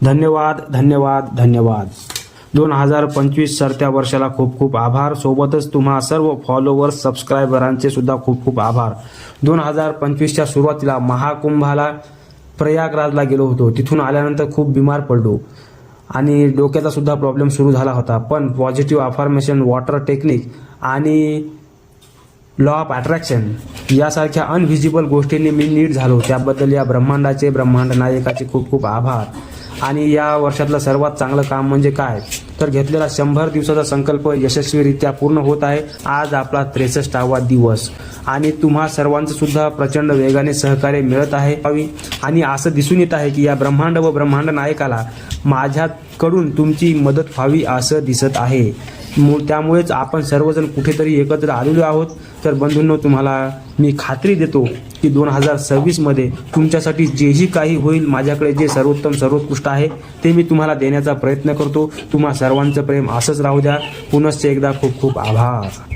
धन्यवाद धन्यवाद धन्यवाद. 2025 सरत्या वर्षाला खूप खूप आभार. सोबतच तुम्हा सर्व फॉलोअर्स सबस्क्रायबरांचे सुद्धा खूप खूप आभार. 2025च्या सुरुवातीला महाकुंभाला प्रयागराजला गेलो होतो. तिथून आल्यानंतर खूप बिमार पडलो आणि डोक्याचा सुद्धा प्रॉब्लेम सुरू झाला होता. पण पॉझिटिव्ह अफर्मेशन, वॉटर टेक्निक आणि लॉ ऑफ अट्रॅक्शन यासारख्या अनव्हिजिबल गोष्टींनी मी नीट झालो. त्याबद्दल या ब्रह्मांडाचे, ब्रह्मांड नायकाचे खूप खूप आभार. आणि या वर्षातलं सर्वात चांगलं काम म्हणजे काय तर घेतलेला 100 दिवसाचा संकल्प यशस्वीरित्या पूर्ण होत आहे. आज आपला 63वा दिवस आणि तुम्हा सर्वांचं सुद्धा प्रचंड वेगाने सहकार्य मिळत आहे. आणि असं दिसून येत आहे की या ब्रह्मांड व ब्रह्मांड नायकाला माझ्याकडून तुमची मदत व्हावी असं दिसत आहे. त्यामुळेच आपण सर्वजण कुठेतरी एकत्र आलेलो आहोत. तर बंधूंनो, तुम्हाला मी खात्री देतो की 2026 मध्ये तुमच्यासाठी जेही काही होईल, माझ्याकडे जे सर्वोत्तम सर्वोत्कृष्ट आहे ते मी तुम्हाला देण्याचा प्रयत्न करतो. तुम्हा सर्वांचं प्रेम असंच राहू द्या. पुनश्च एकदा खूप खूप आभार.